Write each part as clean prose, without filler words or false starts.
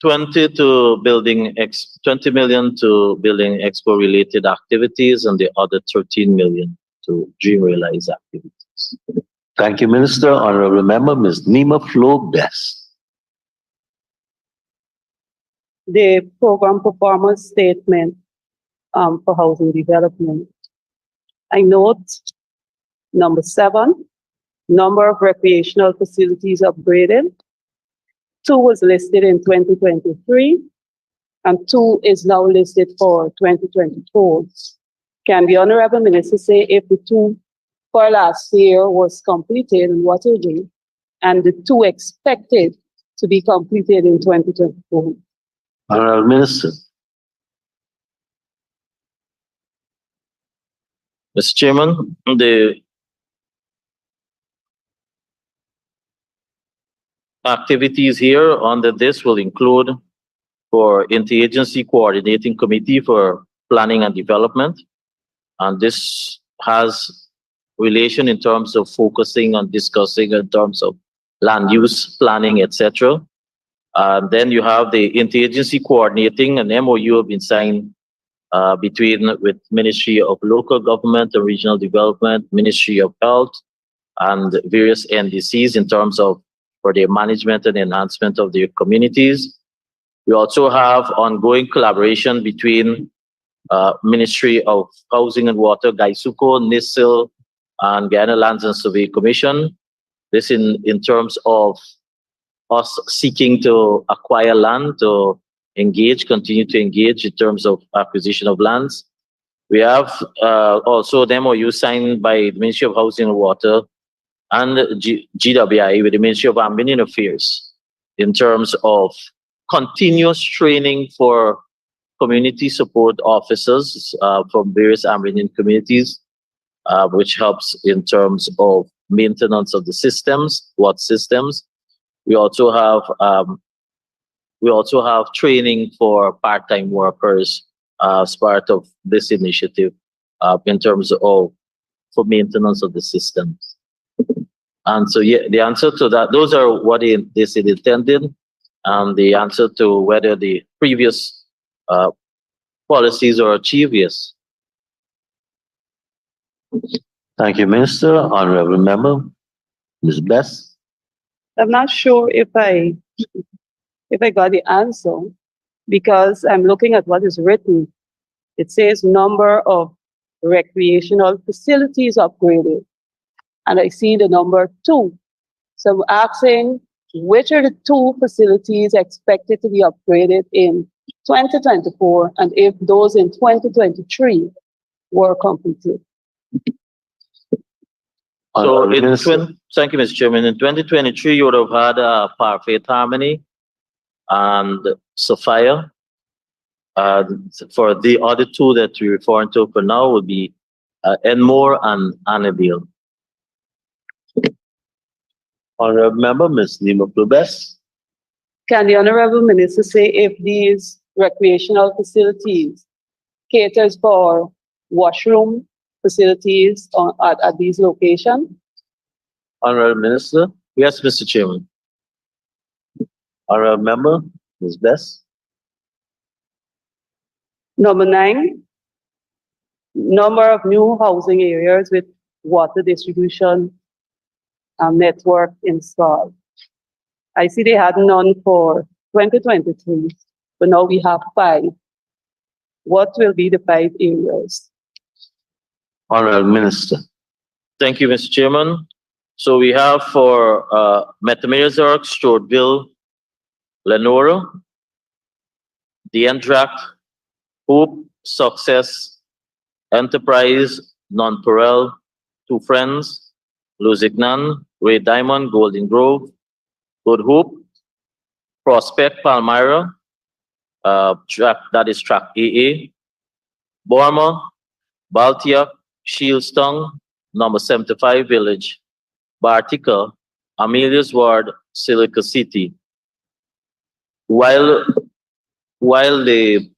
20 million to building expo related activities, and the other 13 million to dream realize activities. Thank you, Minister. Honorable Member, Ms. Nima Flo Best. The program performance statement for housing development. I note number 7, number of recreational facilities upgraded. 2 was listed in 2023, and 2 is now listed for 2024. Can the Honorable Minister say if the 2 for last year was completed and what is it, and the 2 expected to be completed in 2024? Honorable Minister. Mr. Chairman, the activities here under this will include for interagency coordinating committee for planning and development. And this has relation in terms of focusing on discussing in terms of land use planning, etc. Then you have the interagency coordinating, an MOU have been signed with Ministry of Local Government and Regional Development, Ministry of Health, and various NDCs in terms of for the management and enhancement of their communities. We also have ongoing collaboration between Ministry of Housing and Water, GAISUCO, NISIL, and Guyana Lands and Survey Commission. This in terms of us seeking to acquire land, to continue to engage in terms of acquisition of lands. We have also the MOU signed by the Ministry of Housing and Water and GWI with the Ministry of Ambient Affairs in terms of continuous training for community support officers from various Amerindian communities, which helps in terms of maintenance of the systems, water systems. We also have training for part-time workers as part of this initiative in terms of for maintenance of the systems. And so, yeah, the answer to that, those are what this is intended. And the answer to whether the previous policies are achieved, yes. Thank you, Minister. Honorable Member, Ms. Best. I'm not sure if I got the answer because I'm looking at what is written. It says number of recreational facilities upgraded, and I see the number 2. So I'm asking, which are the 2 facilities expected to be upgraded in 2024, and if those in 2023 were completed? So thank you, Mr. Chairman. In 2023, you would have had Parfait Harmony and Sophia. For the other 2 that we're referring to for now would be Enmore and Annabelle. Honorable Member, Ms. Nima Flo Best. Can the Honorable Minister say if these recreational facilities caters for washroom facilities at these locations? Honorable Minister. Yes, Mr. Chairman. Honorable Member, Ms. Best. Number 9, number of new housing areas with water distribution network installed. I see they had none for 2023, but now we have 5. What will be the 5 areas? Honorable Minister. Thank you, Mr. Chairman. So we have for Metamizark, Stourbville, Lenora, Diendracht, Hope, Success, Enterprise, Nonpareil, Two Friends, Lusignan, Ray Diamond, Golden Grove, Good Hope, Prospect, Palmyra, that is track AA, Borma, Baltiak, Shieldstown, number 75 Village, Bartica, Amelia's Ward, Silica City. While the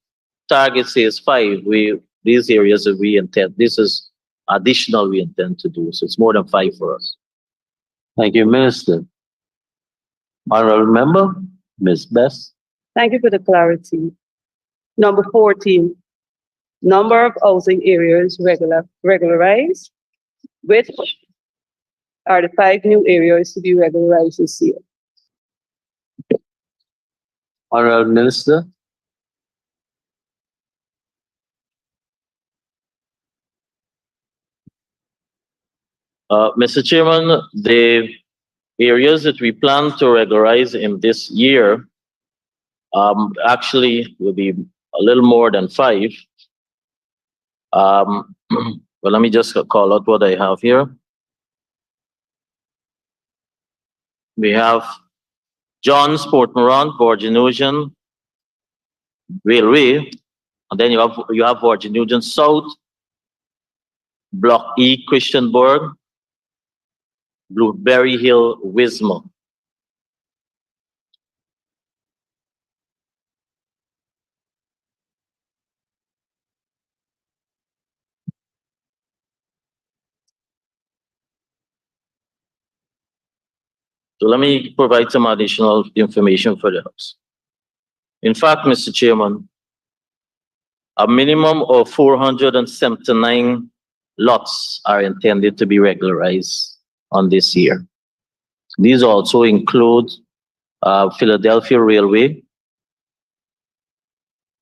target says 5, these areas that we intend, this is additional we intend to do, so it's more than 5 for us. Thank you, Minister. Honorable Member, Ms. Best. Thank you for the clarity. Number 14, number of housing areas regularized. Which are the 5 new areas to be regularized this year? Honorable Minister. Mr. Chairman, the areas that we plan to regularize in this year actually will be a little more than 5. Well, let me just call out what I have here. We have John's, Port Morant, Virgin Ocean Railway, and then you have Virgin Ocean South, Block E, Christianburg, Blueberry Hill, Wismar. So let me provide some additional information for the House. In fact, Mr. Chairman, a minimum of 479 lots are intended to be regularized on this year. These also include Philadelphia Railway,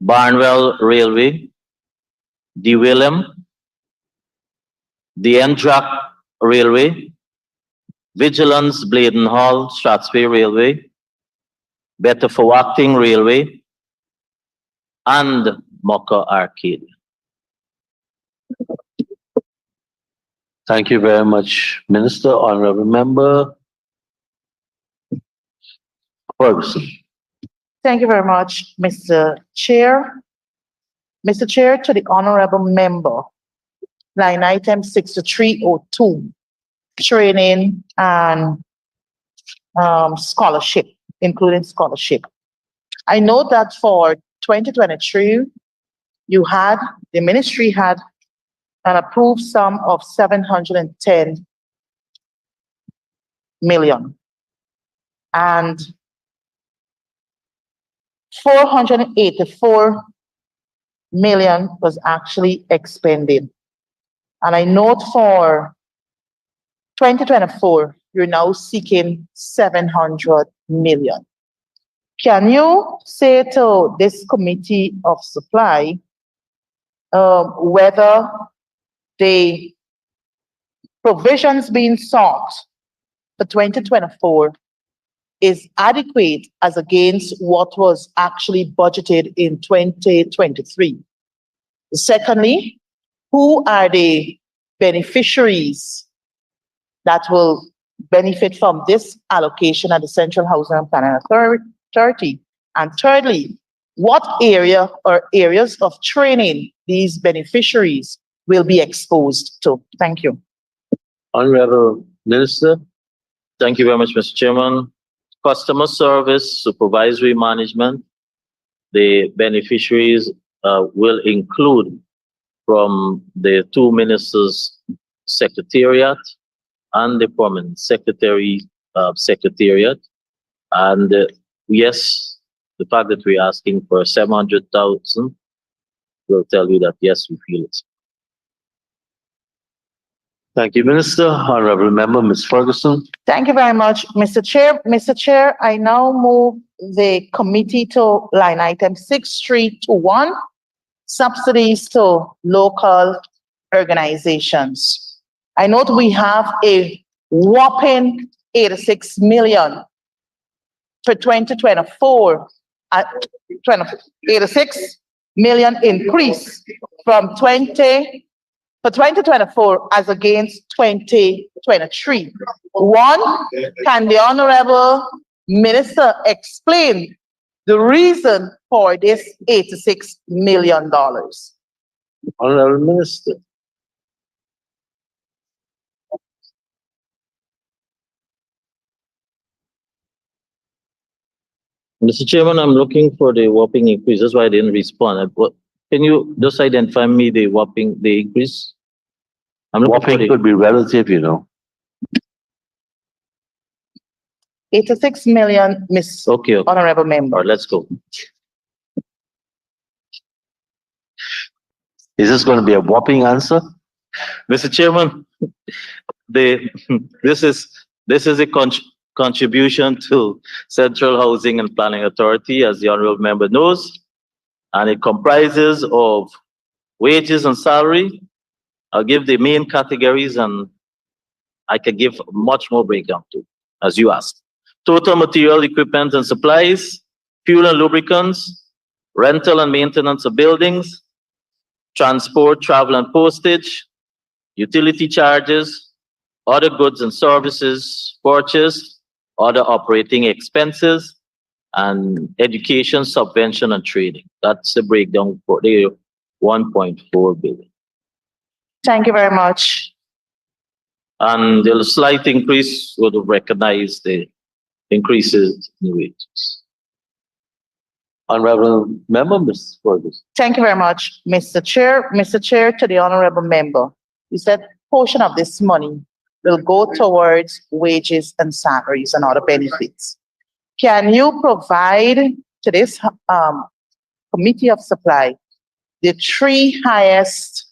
Barnwell Railway, the Willem, the Endrac Railway, Vigilance Bladen Hall, Strathspey Railway, Betterforwacting Railway, and Mocha Arcade. Thank you very much, Minister. Honorable Member Ferguson. Thank you very much, Mr. Chair. Mr. Chair, to the honorable member, line item 6302, training and scholarship, including scholarship. I know that for 2023, the ministry had an approved sum of 710 million. And 484 million was actually expended. And I note for 2024, you're now seeking 700 million. Can you say to this committee of supply whether the provisions being sought for 2024 is adequate as against what was actually budgeted in 2023? Secondly, who are the beneficiaries that will benefit from this allocation at the Central Housing and Planning Authority? And thirdly, what area or areas of training these beneficiaries will be exposed to? Thank you. Honorable Minister. Thank you very much, Mr. Chairman. Customer service, supervisory management, the beneficiaries will include from the 2 ministers' secretariat and the permanent secretary secretariat. And yes, the fact that we're asking for 700,000 will tell you that yes, we feel it. Thank you, Minister. Honorable Member, Ms. Ferguson. Thank you very much, Mr. Chair. Mr. Chair, I now move the committee to line item 6321, subsidies to local organizations. I note we have a whopping 86 million for 2024, 86 million increase from 2024 as against 2023. One, can the Honorable Minister explain the reason for this $86 million? Honorable Minister. Mr. Chairman, I'm looking for the whopping increase. That's why I didn't respond. Can you just identify me the increase? I'm looking for Whopping could be relative, you know. 86 million, Miss Okay, okay. Honorable All Member. right, let's go. Is this going to be a whopping answer? Mr. Chairman, the, this is a contribution to Central Housing and Planning Authority, as the honorable member knows, and it comprises of wages and salary. I'll give the main categories and I can give much more breakdown too, as you asked. Total material, equipment and supplies, fuel and lubricants, rental and maintenance of buildings, transport, travel and postage, utility charges, other goods and services purchased, other operating expenses, and education, subvention, and trading. That's the breakdown for the 1.4 billion. Thank you very much. And the slight increase would have recognized the increases in wages. Honorable Member, Ms. Ferguson. Thank you very much, Mr. Chair. Mr. Chair, to the Honorable Member, you said portion of this money will go towards wages and salaries and other benefits. Can you provide to this Committee of Supply the 3 highest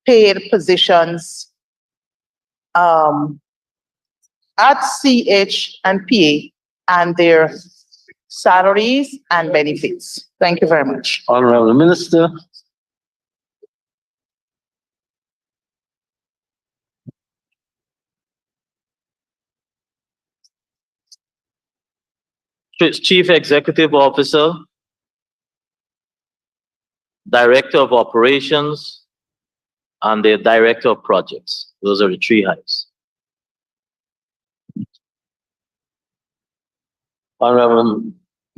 paid positions at CH and PA and their salaries and benefits? Thank you very much. Honorable Minister. Chief Executive Officer, Director of Operations, and the Director of Projects. Those are the 3 highest. Honorable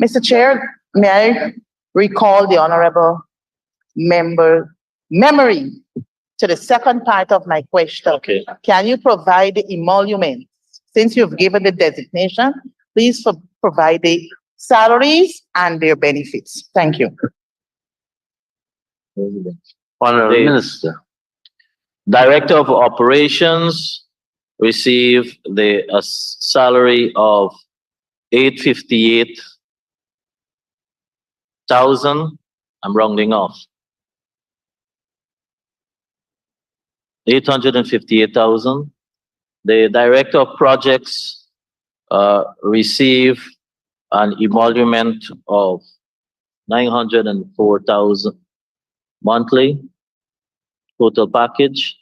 Mr. Chair, may I recall the Honorable Member memory to the second part of my question? Okay. Can you provide the emoluments? Since you've given the designation, please provide the salaries and their benefits. Thank you. Honorable The- Minister. Director of Operations received the salary of 858,000. I'm rounding off. 858,000. The Director of Projects received an emolument of 904,000 monthly total package.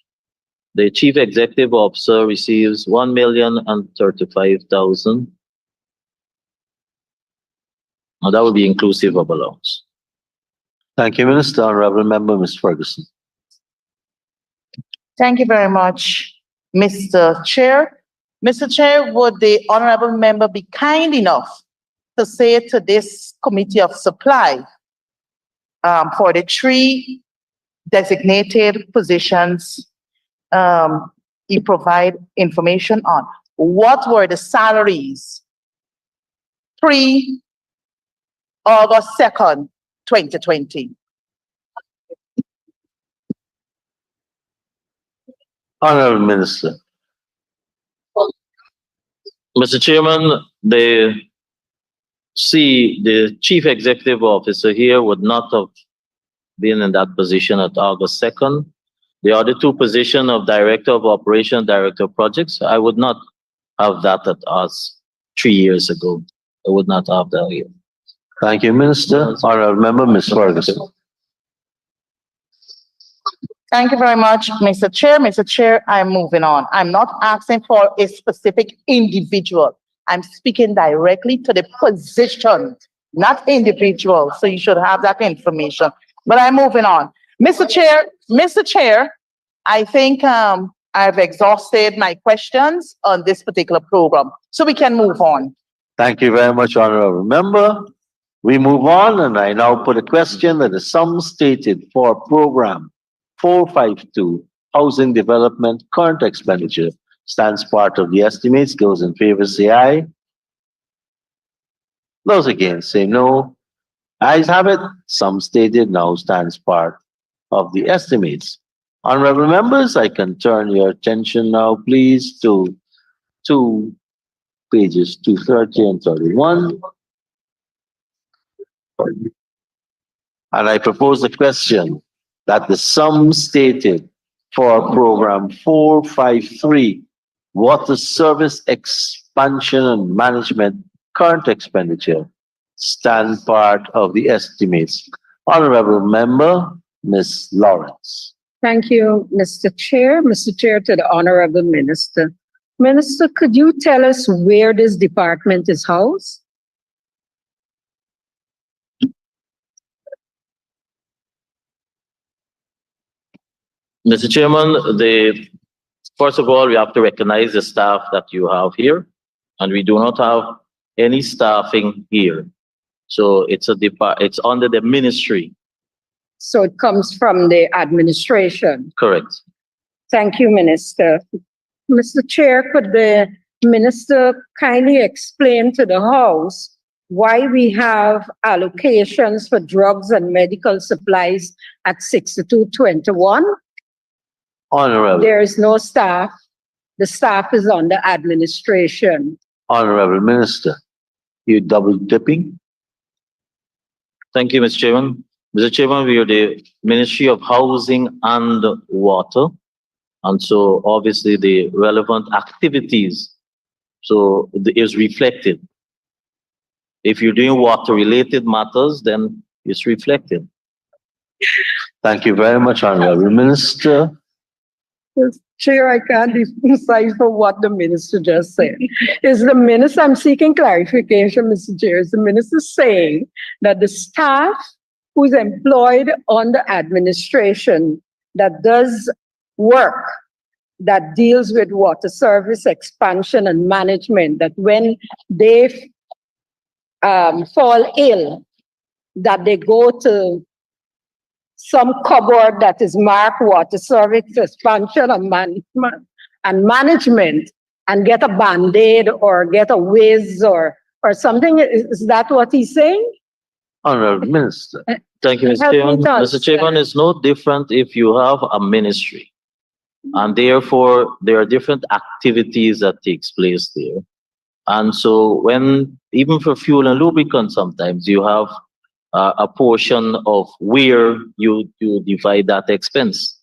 The Chief Executive Officer receives 1,035,000. Now that will be inclusive of allowance. Thank you, Minister. Honorable Member, Ms. Ferguson. Thank you very much, Mr. Chair. Mr. Chair, would the Honorable Member be kind enough to say to this Committee of Supply for the 3 designated positions he provide information on what were the salaries pre-August 2nd, 2020? Honorable Minister. Mr. Chairman, the Chief Executive Officer here would not have been in that position at August 2nd. The other 2 positions of Director of Operations, Director of Projects, I would not have that at us 3 years ago. I would not have that here. Thank you, Minister. Honorable Member, Ms. Ferguson. Thank you very much, Mr. Chair. Mr. Chair, I'm moving on. I'm not asking for a specific individual. I'm speaking directly to the position, not individual. So you should have that information. But I'm moving on. Mr. Chair, I think I've exhausted my questions on this particular program. So we can move on. Thank you very much, Honorable Member. We move on, and I now put a question that the sum stated for program 452, Housing Development Current Expenditure, stands part of the estimates. Those in favor say aye. Those against say no. Ayes have it. Sum stated now stands part of the estimates. Honorable members, I can turn your attention now, please, to pages 230 and 31. And I propose the question that the sum stated for program 453, water service expansion and management, current expenditure, stand part of the estimates. Honorable Member, Ms. Lawrence. Thank you, Mr. Chair. Mr. Chair, to the Honorable Minister. Minister, could you tell us where this department is housed? Mr. Chairman, first of all, we have to recognize the staff that you have here, and we do not have any staffing here. So it's under the ministry. So it comes from the administration. Correct. Thank you, Minister. Mr. Chair, could the Minister kindly explain to the House why we have allocations for drugs and medical supplies at 6221? Honorable. There is no staff. The staff is under administration. Honorable Minister, you double dipping? Thank you, Mr. Chairman. Mr. Chairman, we are the Ministry of Housing and Water. And so obviously the relevant activities is reflected. If you're doing water related matters, then it's reflected. Thank you very much, Honorable Minister. Chair, I can't decipher what the minister just said. Is the minister, I'm seeking clarification, Mr. Chair, is the minister saying that the staff who's employed on the administration that does work that deals with water service expansion and management, that when they fall ill, that they go to some cupboard that is marked water service expansion and management and get a Band-Aid or get a whiz or something? Is that what he's saying? Honorable Minister. Thank you, Mr. Help me Chairman. to Mr. Chairman, it's no different if you have a ministry. And therefore, there are different activities that takes place there. And so even for fuel and lubricant, sometimes you have a portion of where you divide that expense.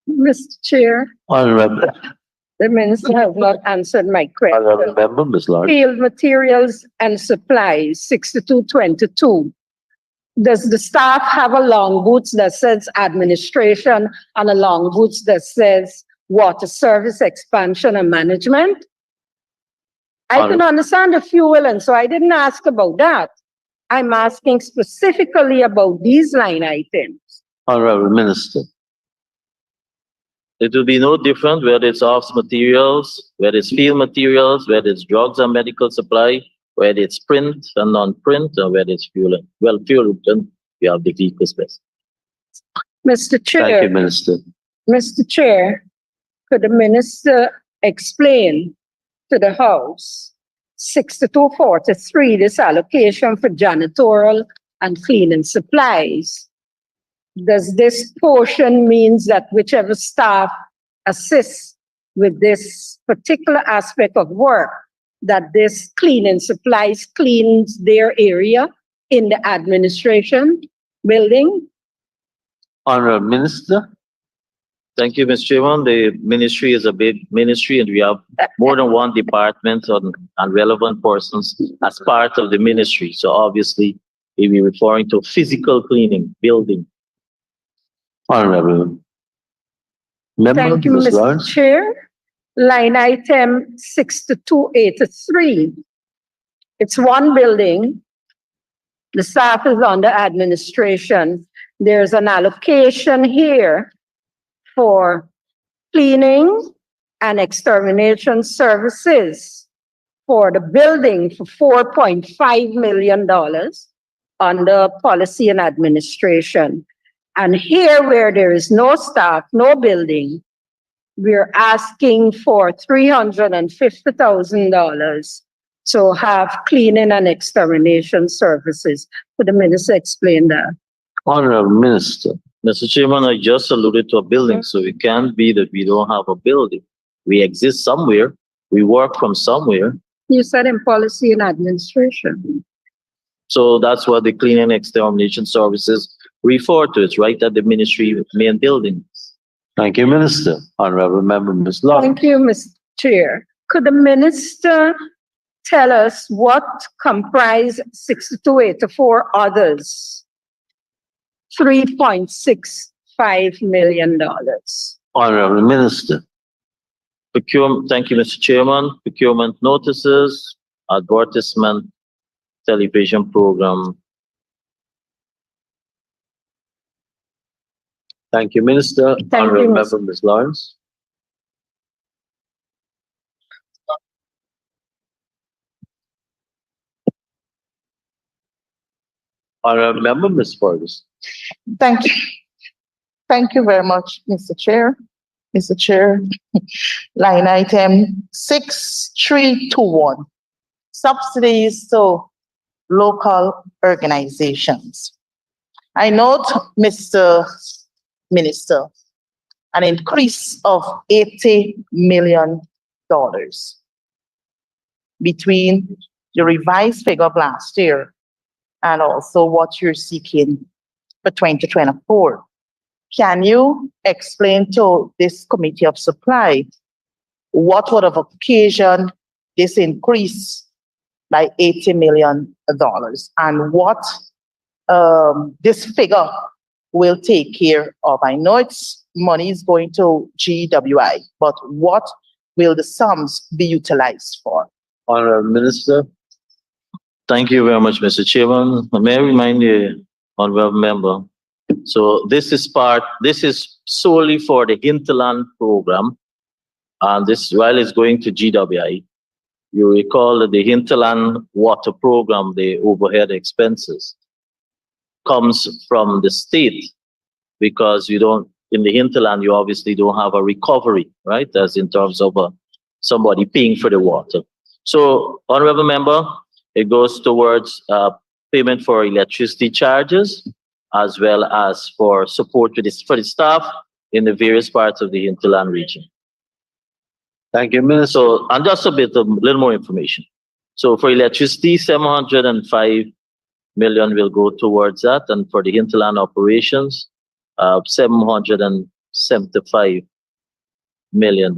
Mr. Chair, Honorable, the minister has not answered my Honorable question. Member, Ms. Lawrence. Field materials and supplies, 6222. Does the staff have a long boots that says administration and a long boots that says water service expansion and management? I can understand the fuel, and so I didn't ask about that. I'm asking specifically about these line items. Honorable Minister. It will be no different whether it's office materials, whether it's field materials, whether it's drugs and medical supply, whether it's print and non-print, or whether it's fuel. Well, fuel, then we have the vehicle space. Mr. Chair. Thank you, Minister. Mr. Chair, could the minister explain to the House 6243, this allocation for janitorial and cleaning supplies? Does this portion means that whichever staff assists with this particular aspect of work, that this cleaning supplies cleans their area in the administration building? Honorable Minister. Thank you, Mr. Chairman. The ministry is a big ministry, and we have more than one department and relevant persons as part of the ministry. So obviously, we'll be referring to physical cleaning, building. Honorable Member, Thank you, Ms. Mr. Lawrence. Chair. Line item 6283. It's one building. The staff is under administration. There's an allocation here for cleaning and extermination services for the building for $4.5 million under policy and administration. And here where there is no staff, no building, we're asking for $350,000 to have cleaning and extermination services. Could the minister explain that? Honorable Minister. Mr. Chairman, I just alluded to a building, so it can't be that we don't have a building. We exist somewhere. We work from somewhere. You said in policy and administration. So that's what the cleaning and extermination services refer to. It's right at the ministry main building. Thank you, Minister. Honorable Member, Ms. Lawrence. Thank you, Mr. Chair. Could the minister tell us what comprise 6284 others? $3.65 million. Honorable Minister. Procurement, thank you, Mr. Chairman. Procurement notices, advertisement, television program. Thank you, Minister. you, Honorable Mr. Member, Ms. Lawrence. Honorable Member, Ms. Ferguson. Thank you. Thank you very much, Mr. Chair. Mr. Chair, line item 6321, subsidies to local organizations. I note, Mr. Minister, an increase of $80 million between the revised figure of last year and also what you're seeking for 2024. Can you explain to this committee of supply what would have occasioned this increase by $80 million and what this figure will take care of? I know it's money is going to GWI, but what will the sums be utilized for? Honorable Minister. Thank you very much, Mr. Chairman. May I remind the honorable member? So this is solely for the hinterland program. And this, while it's going to GWI, you recall that the hinterland water program, the overhead expenses, comes from the state because you don't, in the hinterland, you obviously don't have a recovery, right? As in terms of somebody paying for the water. So, honorable member, it goes towards payment for electricity charges, as well as for support for the staff in the various parts of the hinterland region. Thank you, Minister. So, and just a little more information. So for electricity, 705 million will go towards that, and for the hinterland operations, $775 million.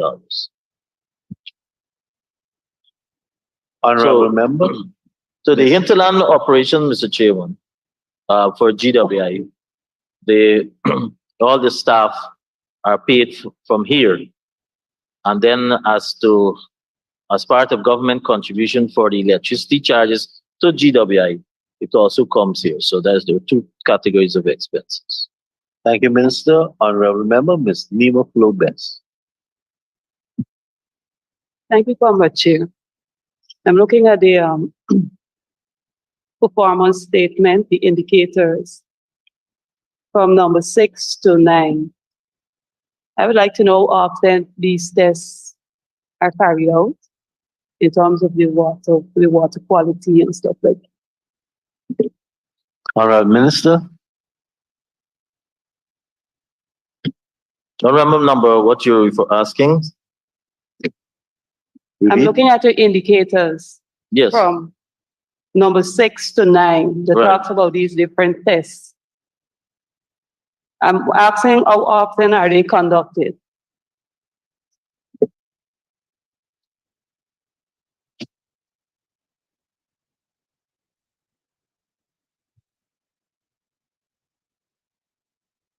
Honorable Member. So the hinterland operation, Mr. Chairman, for GWI, all the staff are paid from here. And then as part of government contribution for the electricity charges to GWI, it also comes here. So there's the two categories of expenses. Thank you, Minister. Honorable Member, Ms. Nima Flobes. Thank you very much, Chair. I'm looking at the performance statement, the indicators from number 6 to 9. I would like to know how often these tests are carried out in terms of the water quality and stuff like that. Honorable Minister. Honorable number, what you're asking? I'm looking at your indicators Yes. from number 6 to 9 that Right. talks about these different tests. I'm asking how often are they conducted?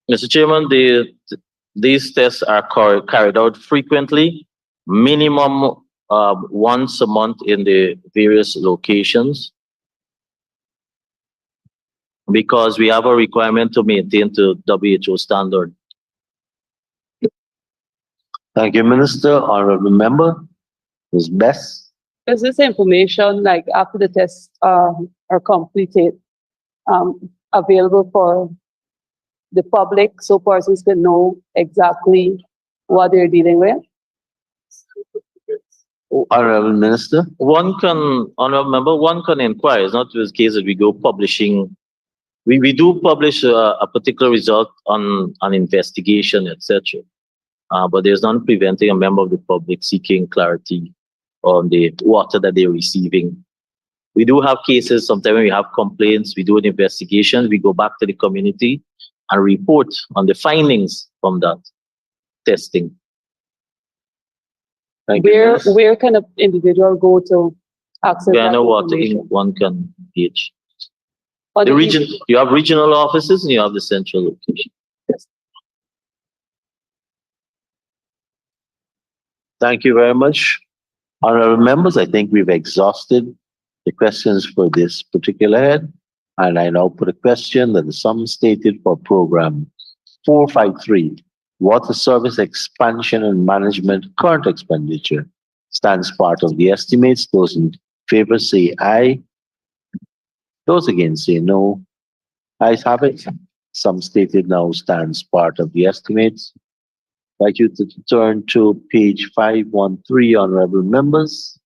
Mr. Chairman, these tests are carried out frequently, minimum once a month in the various locations, because we have a requirement to maintain to WHO standard. Thank you, Minister. Honorable Member, Ms. Bess. Is this information, like after the tests are completed, available for the public so persons can know exactly what they're dealing with? Honorable Minister. Honorable member, one can inquire. It's not the case that we go publishing. We do publish a particular result on an investigation, etc. but there's none preventing a member of the public seeking clarity on the water that they're receiving. We do have cases, sometimes when we have complaints, we do an investigation, we go back to the community and report on the findings from that testing. Thank you, Where, Minister. where can an individual go to access that Guyana Water information? Inc. one can page. On The the region, you have regional offices and you have the central location. Thank you very much. Honorable members, I think we've exhausted the questions for this particular head. And I now put a question that the sum stated for program 453, water service expansion and management current expenditure, stands part of the estimates. Those in favor say aye. Those against say no. Ayes have it. Sum stated now stands part of the estimates. I'd like you to turn to page 513, honorable members.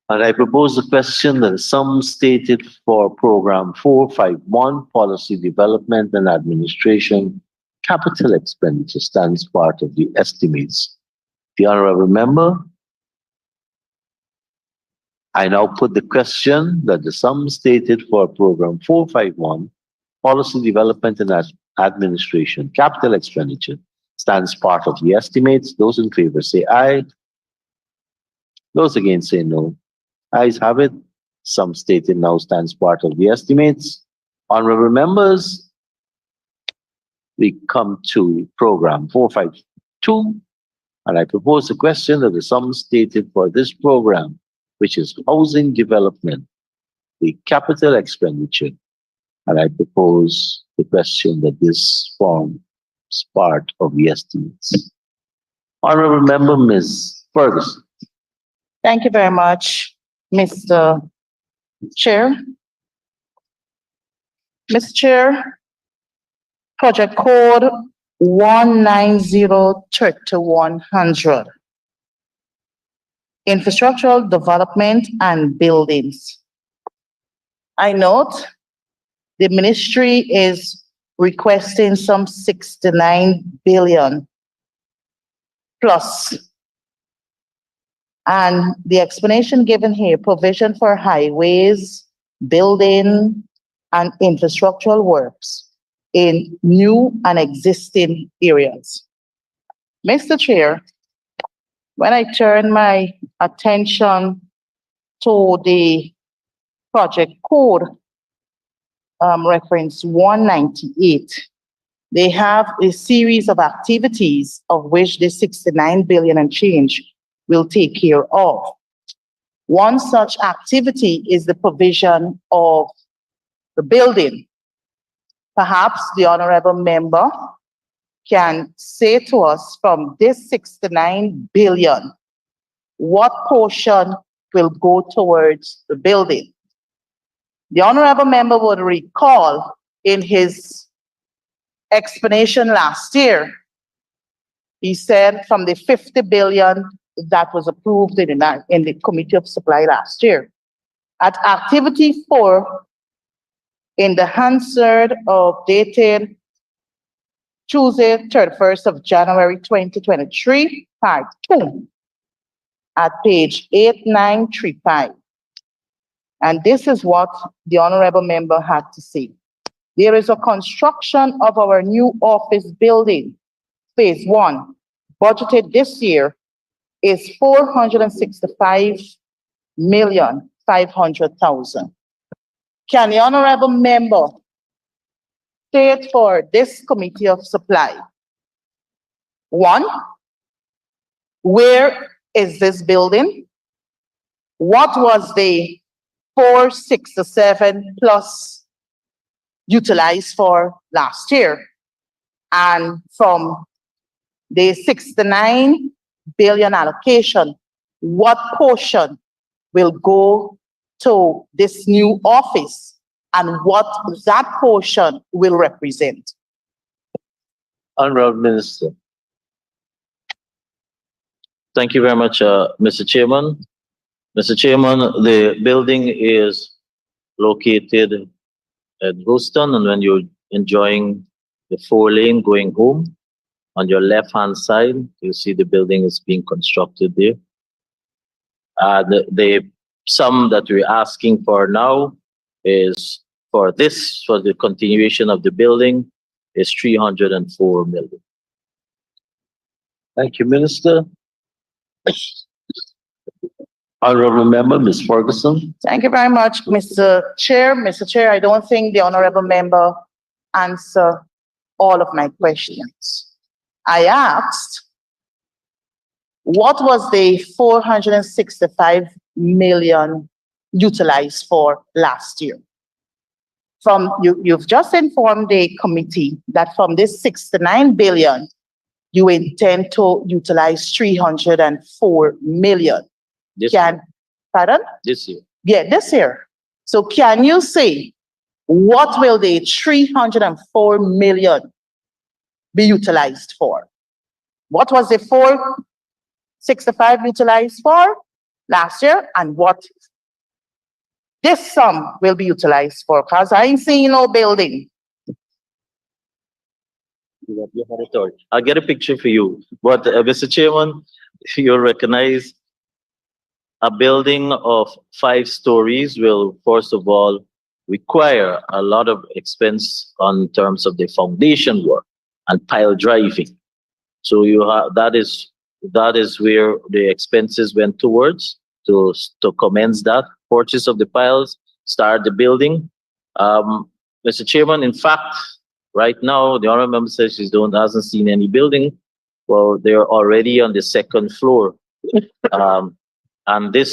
And I propose the question that the sum stated for program 451, policy development and administration, capital expenditure stands part of the estimates. The honorable member, I now put the question that the sum stated for program 451, policy development and administration, capital expenditure stands part of the estimates. Those in favor say aye. Those against say no. Ayes have it. Sum stated now stands part of the estimates. Honorable members, we come to program 452, and I propose the question that the sum stated for this program, which is housing development, the capital expenditure, and I propose the question that this forms part of the estimates. Honorable member, Ms. Ferguson. Thank you very much, Mr. Chair. Mr. Chair, project code 1903100. Infrastructural development and buildings. I note the ministry is requesting some 69 billion plus. And the explanation given here, provision for highways, building, and infrastructural works in new and existing areas. Mr. Chair, when I turn my attention to the project code, reference 198, they have a series of activities of which the 69 billion and change will take care of. One such activity is the provision of the building. Perhaps the honorable member can say to us from this 69 billion, what portion will go towards the building? The honorable member would recall in his explanation last year, he said from the 50 billion that was approved in the Committee of Supply last year. At activity 4, in the Hansard of dated Tuesday, 31st of January 2023, part 2, at page 8935. And this is what the honorable member had to say. There is a construction of our new office building, phase 1, budgeted this year is 465,500,000. Can the honorable member state for this Committee of Supply, 1, where is this building? What was the 467 plus utilized for last year? And from the 69 billion allocation, what portion will go to this new office and what that portion will represent? Honorable Minister. Thank you very much, Mr. Chairman. Mr. Chairman, the building is located at Houston, and when you're enjoying the 4-lane going home, on your left-hand side, you see the building is being constructed there. The sum that we're asking for now is for the continuation of the building, is 304 million. Thank you, Minister. Honorable Member, Ms. Ferguson. Thank you very much, Mr. Chair. Mr. Chair, I don't think the honorable member answered all of my questions. I asked, what was the 465 million utilized for last year? You've just informed the committee that from this 69 billion, you intend to utilize 304 million. Pardon? This year. Yeah, this year. So can you say, what will the 304 million be utilized for? What was the 465 utilized for last year, and what this sum will be utilized for? Because I ain't seeing no building. I'll get a picture for you. But Mr. Chairman, you'll recognize a building of 5 stories will, first of all, require a lot of expense on terms of the foundation work and pile driving. So you have that is where the expenses went towards to commence that purchase of the piles, start the building. Mr. Chairman, in fact, right now the honorable member says she hasn't seen any building. Well, they're already on the 2nd floor. And the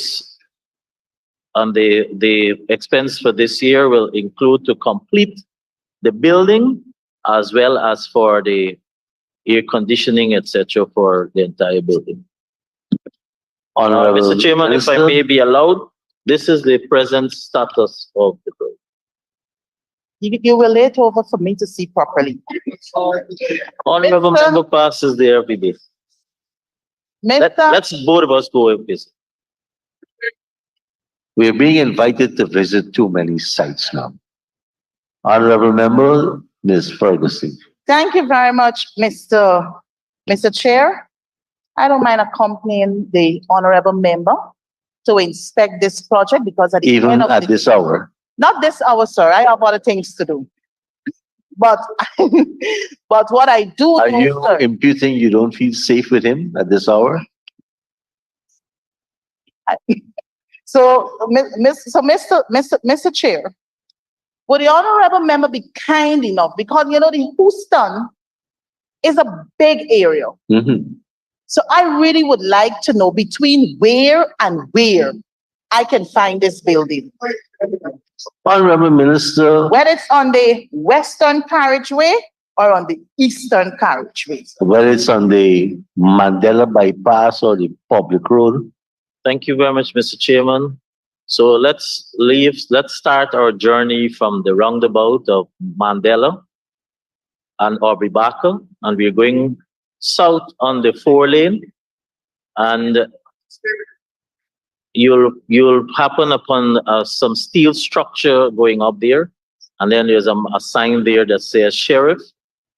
expense for this year will include to complete the building as well as for the air conditioning, etc., for the entire building. Mr. Chairman, if I may be allowed, this is the present status of the building. You will lay it over for me to see properly. Honorable member passes there every day. Let's both of us go and visit. We are being invited to visit too many sites now. Honorable Member, Ms. Ferguson. Thank you very much, Mr. Chair. I don't mind accompanying the honorable member to inspect this project because at the Even end of at this hour. Not this hour, sir. I have other things to do. But but what I do Are know, you sir, imputing you don't feel safe with him at this hour? so Mr. Chair, would the honorable member be kind enough, because you know the Houston is a big area. Mm-hmm. So I really would like to know between where and where I can find this building. Honorable Minister, Whether it's on the Western Carriageway or on the Eastern Carriageway. whether it's on the Mandela bypass or the public road. Thank you very much, Mr. Chairman. So let's start our journey from the roundabout of Mandela and Aubrey Barker, and we're going south on the 4-lane, and you'll happen upon some steel structure going up there, and then there's a sign there that says Sheriff.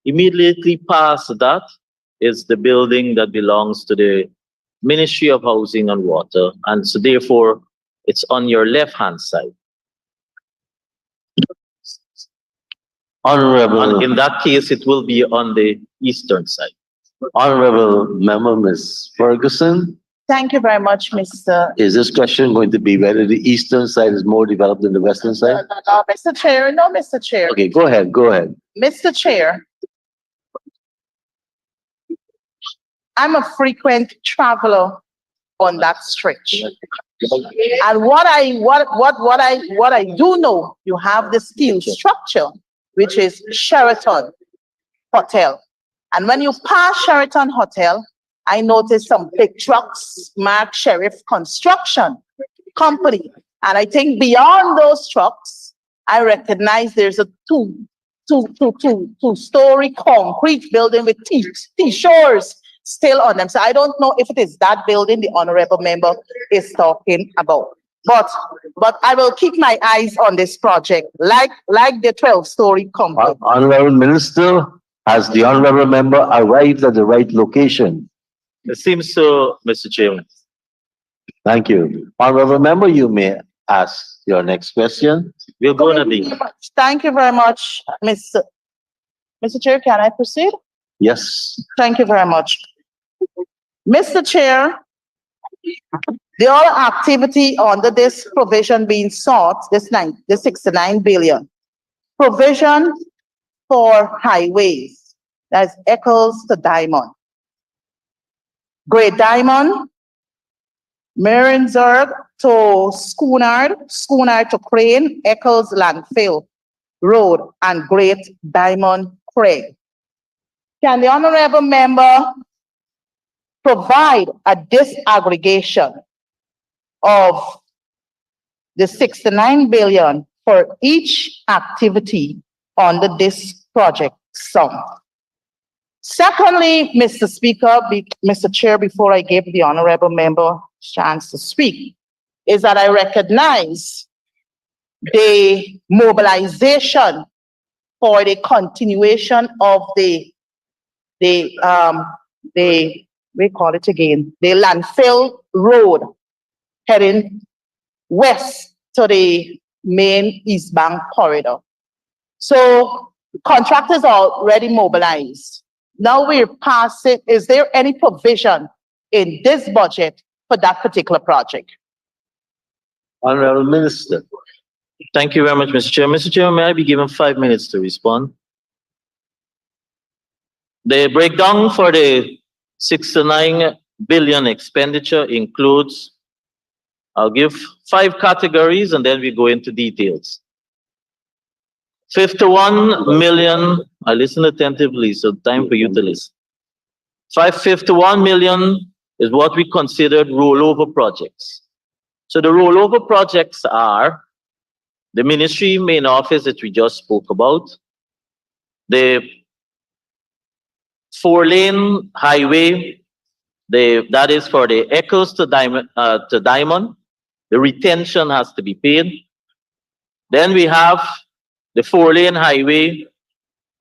Immediately past that is the building that belongs to the Ministry of Housing and Water, and so therefore it's on your left-hand side. Honorable, And in that case, it will be on the eastern side. Honorable Member, Ms. Ferguson, Thank you very much, Mr. is this question going to be whether the eastern side is more developed than the western side? No, Mr. Chair. No, Mr. Chair. Okay, go ahead, go ahead. Mr. Chair, I'm a frequent traveler on that stretch. And what I do know, you have the steel structure, which is Sheraton Hotel. And when you pass Sheraton Hotel, I noticed some big trucks marked Sheriff Construction Company. And I think beyond those trucks, I recognize there's two two-story concrete building with T-shores still on them. So I don't know if it is that building the honorable member is talking about. But I will keep my eyes on this project, like the 12-story concrete. Honorable Minister, has the honorable member arrived at the right location? It seems so, Mr. Chairman. Thank you. Honorable member, you may ask your next question. We'll go, Nadine. Thank you very much, Mr. Chair. Can I proceed? Yes. Thank you very much. Mr. Chair, the other activity under this provision being sought, the 69 billion, provision for highways, that's Eccles to Diamond. Great Diamond, Marienzburg to Schoonard to Crane, Eccles Landfill Road, and Great Diamond Craig. Can the honorable member provide a disaggregation of the 69 billion for each activity under this project sum? Secondly, Mr. Speaker, Mr. Chair, before I give the honorable member a chance to speak, is that I recognize the mobilization for the continuation of the we call it again, the landfill road heading west to the main East Bank corridor. So contractors are already mobilized. Now we're past it. Is there any provision in this budget for that particular project? Honorable Minister. Thank you very much, Mr. Chair. Mr. Chairman, may I be given 5 minutes to respond? The breakdown for the 69 billion expenditure includes, I'll give 5 categories and then we go into details. 51 million, I listen attentively, so time for you to listen. 551 million is what we considered rollover projects. So the rollover projects are the ministry main office that we just spoke about, the 4-lane highway, that is for the Eccles to Diamond, the retention has to be paid. Then we have the 4-lane highway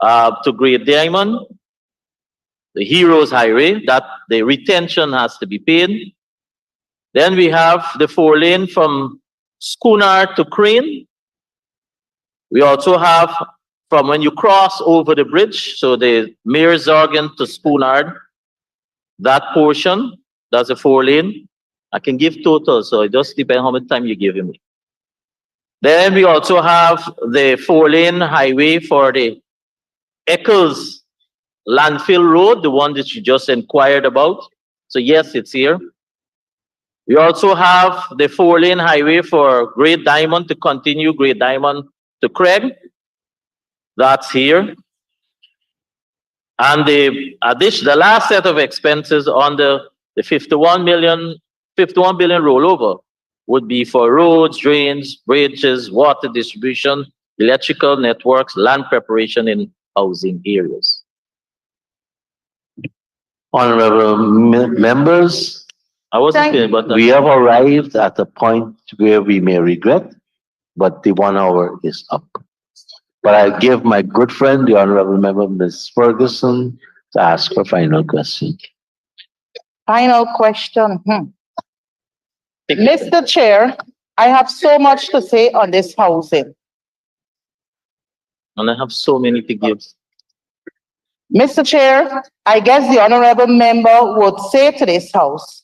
to Great Diamond, the Heroes Highway, that the retention has to be paid. Then we have the 4-lane from Schoonard to Crane. We also have from when you cross over the bridge, so the Marienzburg to Schoonard, that portion, that's a 4-lane. I can give total, so it just depends how much time you give me. Then we also have the 4-lane highway for the Eccles Landfill Road, the one that you just inquired about. So yes, it's here. We also have the 4-lane highway for Great Diamond to continue Great Diamond to Craig. That's here. And the last set of expenses on the 51 billion rollover would be for roads, drains, bridges, water distribution, electrical networks, land preparation in housing areas. Honorable members, I wasn't finished, but we have arrived at a point where we may regret, but the 1 hour is up. But I give my good friend, the honorable member, Ms. Ferguson, to ask her final question. Final question. Mr. Chair, I have so much to say on this housing. and I have so many to give. Mr. Chair, I guess the honorable member would say to this house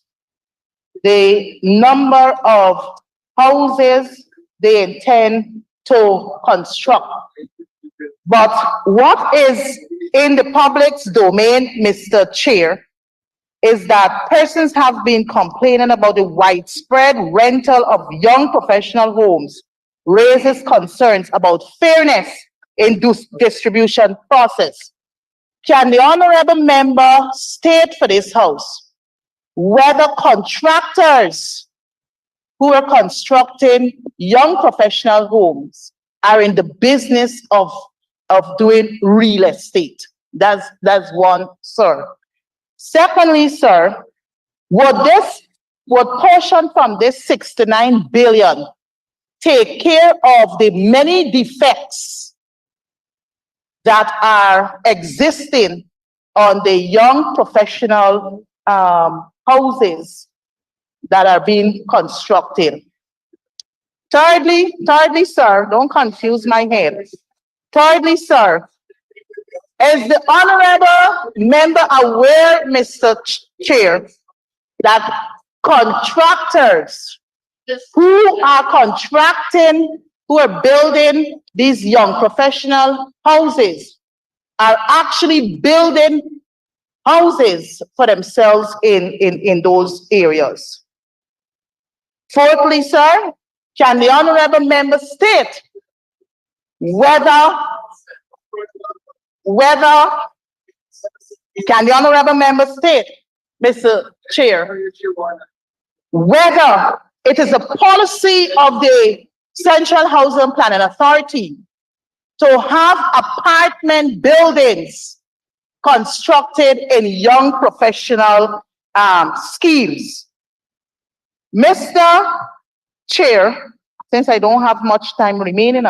the number of houses they intend to construct. But what is in the public's domain, Mr. Chair, is that persons have been complaining about the widespread rental of young professional homes, raises concerns about fairness in distribution process. Can the honorable member state for this house whether contractors who are constructing young professional homes are in the business of of doing real estate. That's one, sir. Secondly, sir, would portion from this 69 billion take care of the many defects that are existing on the young professional houses that are being constructed? Thirdly, sir, don't confuse my head. Thirdly, sir, is the honorable member aware, Mr. Chair, that contractors who are contracting, who are building these young professional houses are actually building houses for themselves in those areas? Fourthly, sir, can the honorable member state whether can the honorable member state, Mr. Chair, whether it is a policy of the Central Housing Planning Authority to have apartment buildings constructed in young professional schemes? Mr. Chair, since I don't have much time remaining,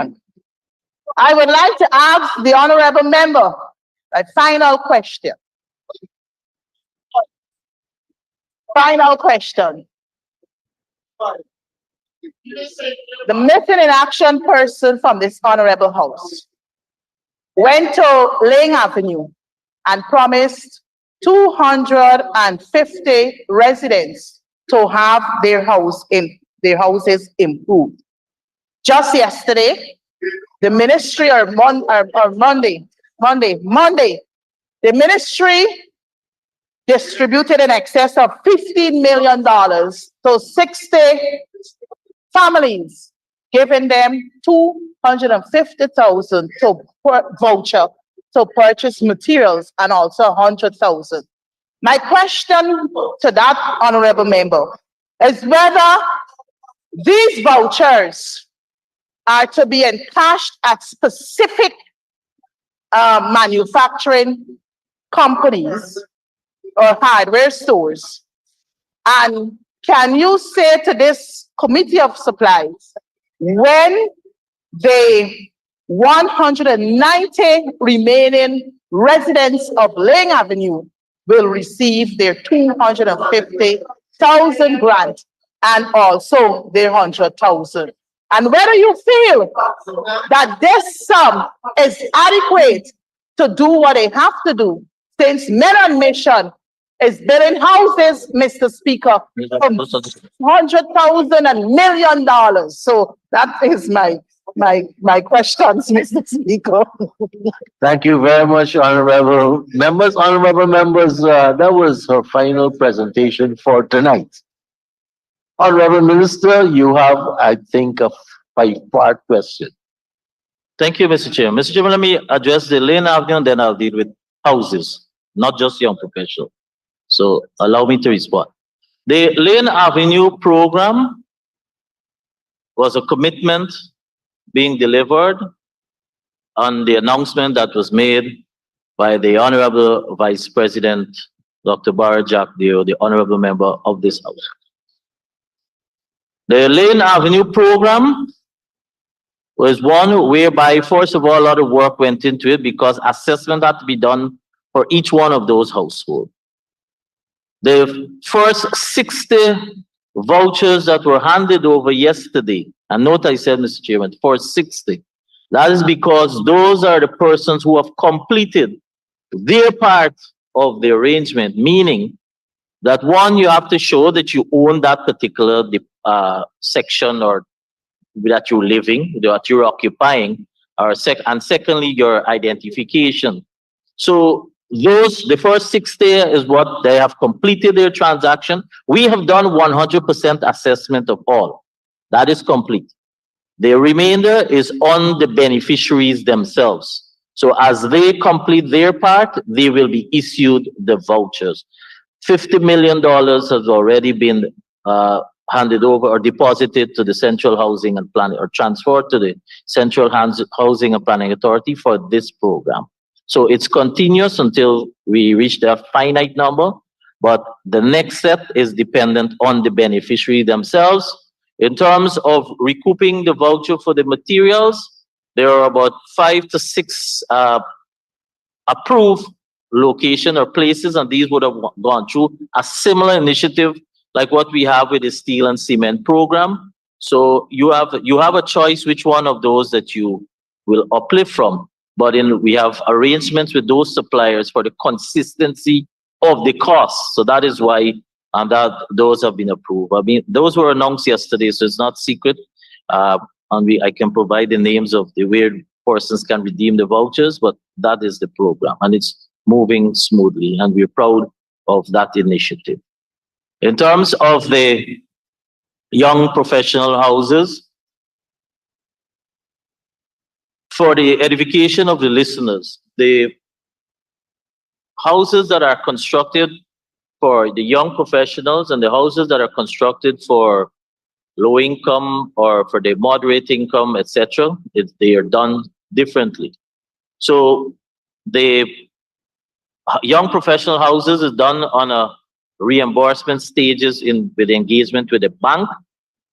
I would like to ask the honorable member a final question. Final question. The missing in action person from this honorable house went to Ling Avenue and promised 250 residents to have their houses improved. Just yesterday, the ministry, Monday, the ministry distributed in excess of $15 million to 60 families, giving them $250,000 to voucher to purchase materials and also $100,000. My question to that honorable member is whether these vouchers are to be encashed at specific manufacturing companies or hardware stores. And can you say to this committee of supplies when the 190 remaining residents of Ling Avenue will receive their 250,000 grant and also their 100,000? And whether you feel that this sum is adequate to do what they have to do, since Men on Mission is building houses, Mr. Speaker, from 100,000 and $1 million. So that is my questions, Mr. Speaker. Thank you very much, honorable members. Honorable members, that was her final presentation for tonight. Honorable Minister, you have, I think, a 5-part question. Thank you, Mr. Chair. Mr. Chairman, let me address the Lane Avenue and then I'll deal with houses, not just young professionals. So allow me to respond. The Lane Avenue program was a commitment being delivered on the announcement that was made by the Honorable Vice President, Dr. Barra Jack Dio, the Honorable Member of this House. The Lane Avenue program was one whereby, first of all, a lot of work went into it because assessment had to be done for each one of those households. The first 60 vouchers that were handed over yesterday, and note I said, Mr. Chairman, for 60. That is because those are the persons who have completed their part of the arrangement, meaning that one, you have to show that you own that particular section or that you're living, that you're occupying, and secondly, your identification. So the first 60 is what they have completed their transaction. We have done 100% assessment of all. That is complete. The remainder is on the beneficiaries themselves. So as they complete their part, they will be issued the vouchers. $50 million has already been handed over or deposited to the Central Housing and Planning, or transferred to the Central Housing and Planning Authority for this program. So it's continuous until we reach the finite number, but the next set is dependent on the beneficiary themselves. In terms of recouping the voucher for the materials, there are about 5 to 6 approved location or places, and these would have gone through a similar initiative like what we have with the steel and cement program. So you have a choice which one of those that you will uplift from. But we have arrangements with those suppliers for the consistency of the cost. So that is why that those have been approved. I mean, those were announced yesterday, so it's not secret. And I can provide the names of the where persons can redeem the vouchers, but that is the program, and it's moving smoothly, and we're proud of that initiative. In terms of the young professional houses, for the edification of the listeners, the houses that are constructed for the young professionals and the houses that are constructed for low income or for the moderate income, etc., they are done differently. So the young professional houses is done on a reimbursement stages with engagement with the bank,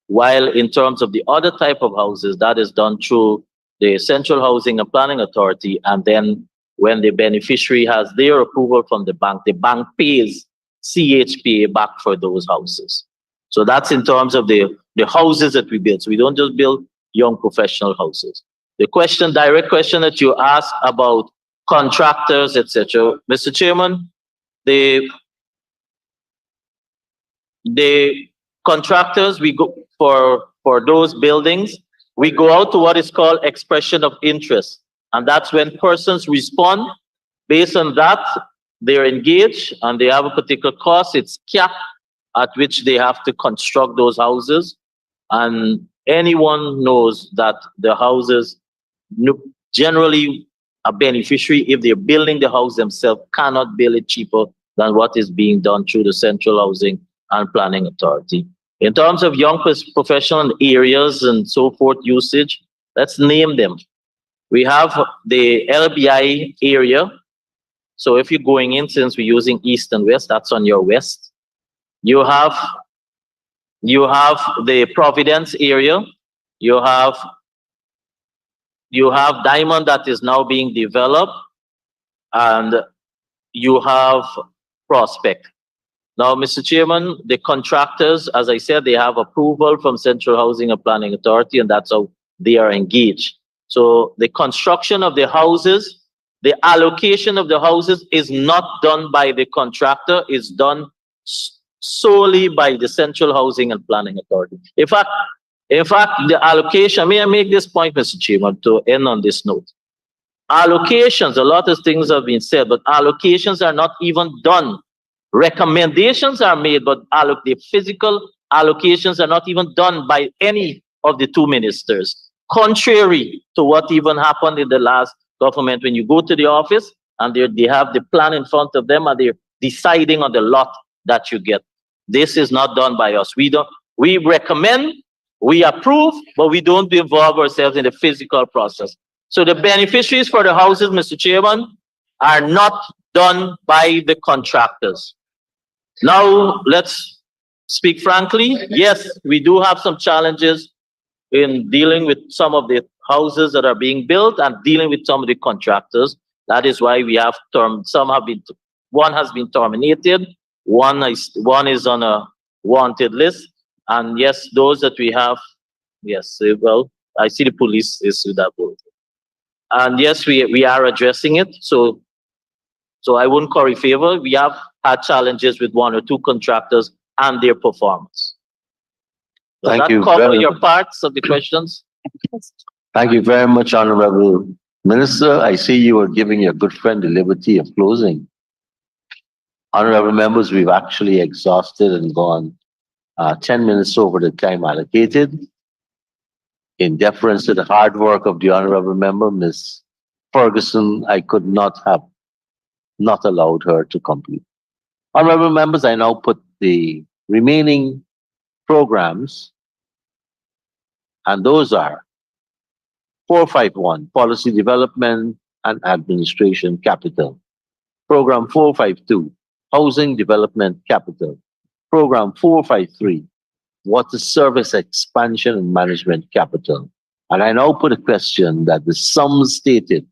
while in terms of the other type of houses, that is done through the Central Housing and Planning Authority, and then when the beneficiary has their approval from the bank pays CHPA back for those houses. So that's in terms of the houses that we build. So we don't just build young professional houses. The direct question that you asked about contractors, etc., Mr. Chairman, the contractors, we go for those buildings, we go out to what is called expression of interest. And that's when persons respond. Based on that, they're engaged and they have a particular cost. It's capped at which they have to construct those houses. And anyone knows that the houses, generally a beneficiary, if they're building the house themselves, cannot build it cheaper than what is being done through the Central Housing and Planning Authority. In terms of young professional areas and so forth usage, let's name them. We have the LBI area. So if you're going in, since we're using east and west, that's on your west. You have the Providence area. You have Diamond that is now being developed, and you have Prospect. Now, Mr. Chairman, the contractors, as I said, they have approval from Central Housing and Planning Authority, and that's how they are engaged. So the construction of the houses, the allocation of the houses is not done by the contractor, it's done solely by the Central Housing and Planning Authority. In fact, the allocation, may I make this point, Mr. Chairman, to end on this note? Allocations, a lot of things have been said, but allocations are not even done. Recommendations are made, but the physical allocations are not even done by any of the two ministers. Contrary to what even happened in the last government, when you go to the office and they have the plan in front of them and they're deciding on the lot that you get. This is not done by us. We recommend, we approve, but we don't involve ourselves in the physical process. So the beneficiaries for the houses, Mr. Chairman, are not done by the contractors. Now, let's speak frankly. Yes, we do have some challenges in dealing with some of the houses that are being built and dealing with some of the contractors. That is why we have one has been terminated, one is on a wanted list. And yes, those that we have, yes, well, I see the police is with that board. And yes, we are addressing it. So I wouldn't curry favor. We have had challenges with one or two contractors and their performance. Does Thank that you cover very your much. parts of the questions? Thank you very much, Honorable Minister. I see you are giving your good friend the liberty of closing. Honorable members, we've actually exhausted and gone 10 minutes over the time allocated. In deference to the hard work of the Honorable Member, Ms. Ferguson, I could not have not allowed her to complete. Honorable members, I now put the remaining programs, and those are 451, Policy Development and Administration Capital. Program 452, Housing Development Capital. Program 453, Water Service Expansion and Management Capital. And I now put a question that the sums stated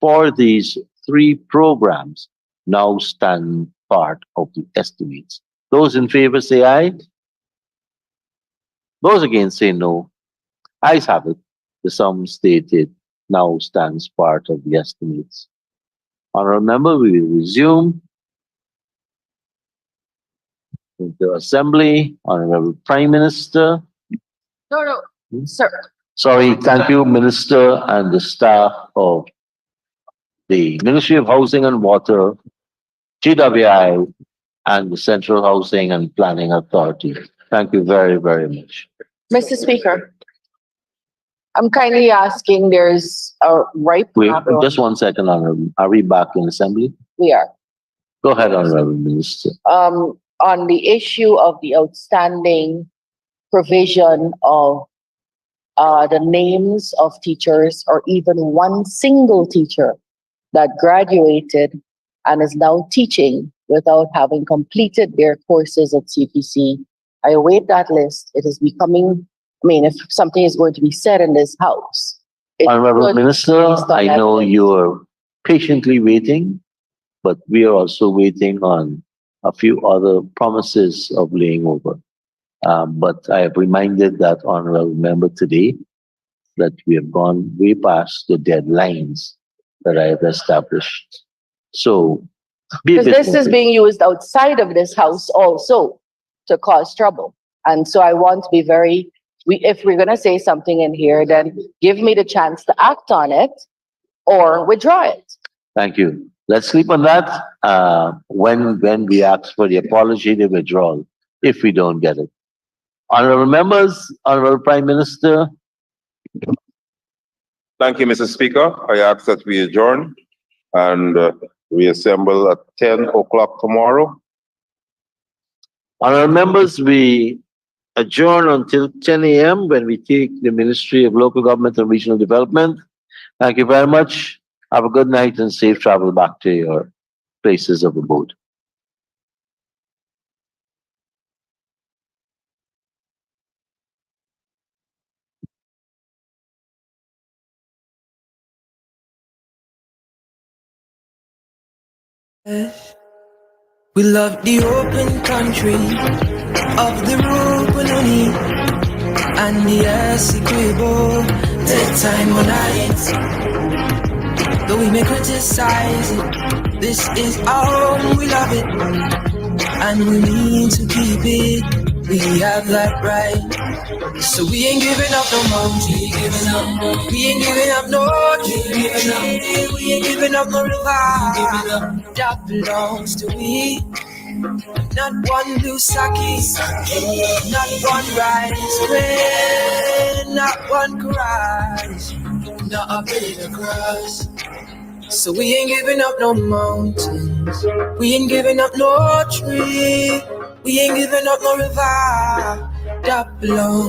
for these three programs now stand part of the estimates. Those in favor say aye. Those against say no. Ayes have it. The sum stated now stands part of the estimates. Honorable member, we will resume with the assembly. Honorable Prime Minister. No, sir. Sorry, thank you, Minister and the staff of the Ministry of Housing and Water, GWI, and the Central Housing and Planning Authority. Thank you very, very much. Mr. Speaker, I'm kindly asking, there's a ripe Wait, apple. just 1 second, Honorable. Are we back in assembly? We are. Go ahead, Honorable Minister. On the issue of the outstanding provision of the names of teachers, or even one single teacher that graduated and is now teaching without having completed their courses at CPC. I await that list. It is becoming, if something is going to be said in this house. Honorable Minister, I know you are patiently waiting, but we are also waiting on a few other promises of laying over. But I have reminded that honorable member today that we have gone way past the deadlines that I have established. So, be a Because bit this more is being used outside of this house also to cause trouble. And so I want to be very, if we're going to say something in here, then give me the chance to act on it or withdraw it. Thank you. Let's sleep on that. When we ask for the apology, the withdrawal, if we don't get it. Honorable members, Honorable Prime Minister. Thank you, Mr. Speaker. I ask that we adjourn and reassemble at 10 o'clock tomorrow. Honorable members, we adjourn until 10 a.m. when we take the Ministry of Local Government and Regional Development. Thank you very much. Have a good night and safe travel back to your places of abode. We love the open country of the Rubununi and the Essequibo, daytime or night. Though we may criticize it, this is our home, we love it, and we need to keep it. We have that right. So we ain't giving up no mountain, we ain't giving up no tree, we ain't giving up no river that belongs to we. Not one blue sake, not one rice grain, not one crush, not a bit of grass. So we ain't giving up no mountains, we ain't giving up no tree, we ain't giving up no river that belongs